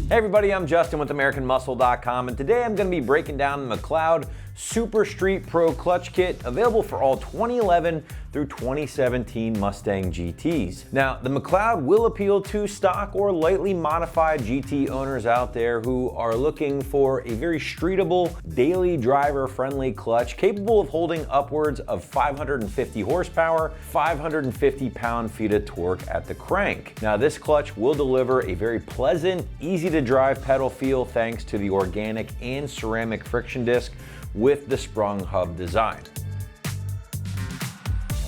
Hey everybody, I'm Justin with AmericanMuscle.com, and today I'm going to be breaking down the McLeod Super Street Pro Clutch Kit, available for all 2011 through 2017 Mustang GTs. Now, the McLeod will appeal to stock or lightly modified GT owners out there who are looking for a very streetable, daily driver-friendly clutch capable of holding upwards of 550 horsepower, 550 pound-feet of torque at the crank. Now, this clutch will deliver a very pleasant, easy-to-drive pedal feel thanks to the organic and ceramic friction disc with the sprung hub design.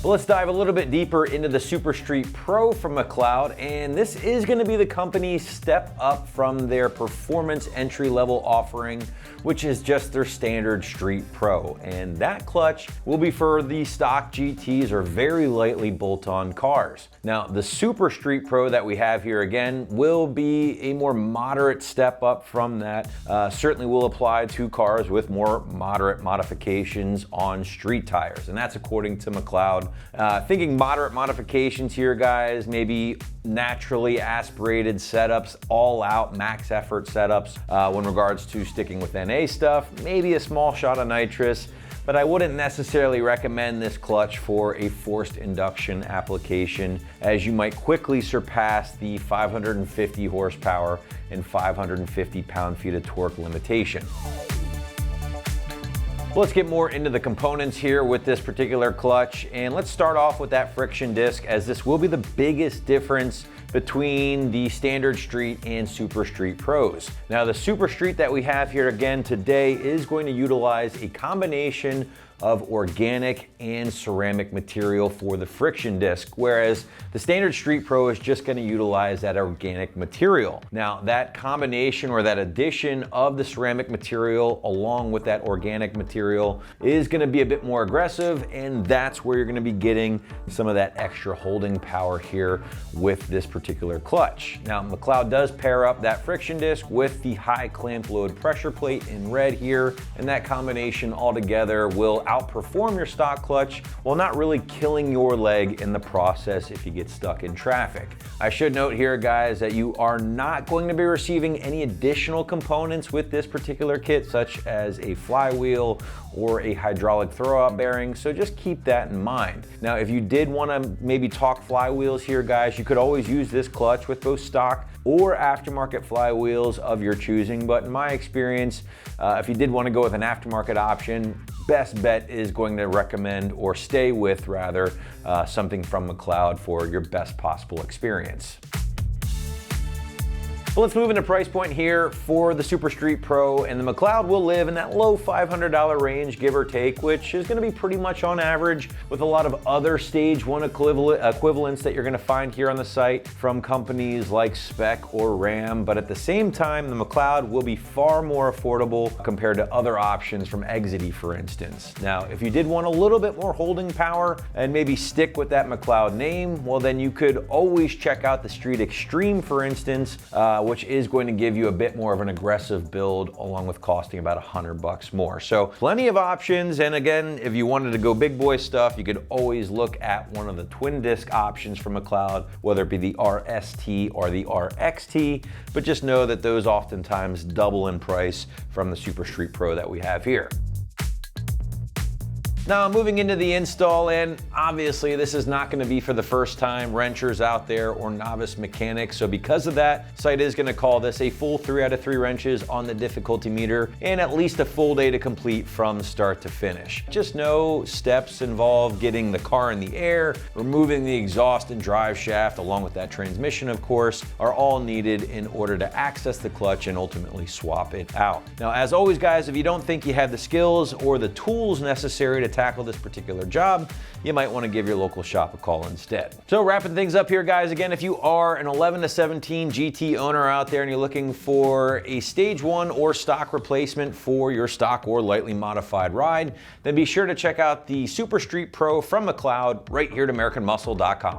But let's dive a little bit deeper into the Super Street Pro from McLeod, and this is going to be the company's step up from their performance entry-level offering, which is just their standard Street Pro. And that clutch will be for the stock GTs or very lightly bolt-on cars. Now, the Super Street Pro that we have here again will be a more moderate step up from that. Certainly will apply to cars with more moderate modifications on street tires, and that's according to McLeod. Thinking moderate modifications here, guys, maybe naturally aspirated setups, all out max effort setups when regards to sticking with NA stuff, maybe a small shot of nitrous, but I wouldn't necessarily recommend this clutch for a forced induction application, as you might quickly surpass the 550 horsepower and 550 pound-feet of torque limitation. Let's get more into the components here with this particular clutch, and let's start off with that friction disc, as this will be the biggest difference between the standard Street and Super Street Pros. Now, the Super Street that we have here again today is going to utilize a combination of organic and ceramic material for the friction disc, whereas the standard Street Pro is just going to utilize that organic material. Now, that combination or that addition of the ceramic material along with that organic material is going to be a bit more aggressive, and that's where you're going to be getting some of that extra holding power here with this particular clutch. Now, McLeod does pair up that friction disc with the high clamp load pressure plate in red here, and that combination altogether will outperform your stock clutch while not really killing your leg in the process if you get stuck in traffic. I should note here, guys, that you are not going to be receiving any additional components with this particular kit, such as a flywheel or a hydraulic throwout bearing, so just keep that in mind. Now, if you did want to maybe talk flywheels here, guys, you could always use this clutch with both stock or aftermarket flywheels of your choosing, but in my experience, if you did want to go with an aftermarket option, best bet is going to recommend, or stay with rather, something from McLeod for your best possible experience. Well, let's move into price point here for the Super Street Pro, and the McLeod will live in that low $500 range, give or take, which is going to be pretty much on average with a lot of other Stage 1 equivalents that you're going to find here on the site from companies like Spec or Ram. But at the same time, the McLeod will be far more affordable compared to other options from Exedy, for instance. Now, if you did want a little bit more holding power and maybe stick with that McLeod name, well, then you could always check out the Street Extreme, for instance, which is going to give you a bit more of an aggressive build, along with costing about $100 more. So plenty of options. And again, if you wanted to go big boy stuff, you could always look at one of the twin disc options from McLeod, whether it be the RST or the RXT, but just know that those oftentimes double in price from the Super Street Pro that we have here. Now, moving into the install, and obviously this is not going to be for the first time wrenchers out there or novice mechanics, so because of that, site is going to call this a full 3 out of 3 wrenches on the difficulty meter and at least a full day to complete from start to finish. Just know steps involve getting the car in the air, removing the exhaust and drive shaft, along with that transmission, of course, are all needed in order to access the clutch and ultimately swap it out. Now, as always, guys, if you don't think you have the skills or the tools necessary to tackle this particular job, you might want to give your local shop a call instead. So wrapping things up here, guys, again, if you are an 11 to 17 GT owner out there and you're looking for a Stage 1 or stock replacement for your stock or lightly modified ride, then be sure to check out the Super Street Pro from McLeod right here at AmericanMuscle.com.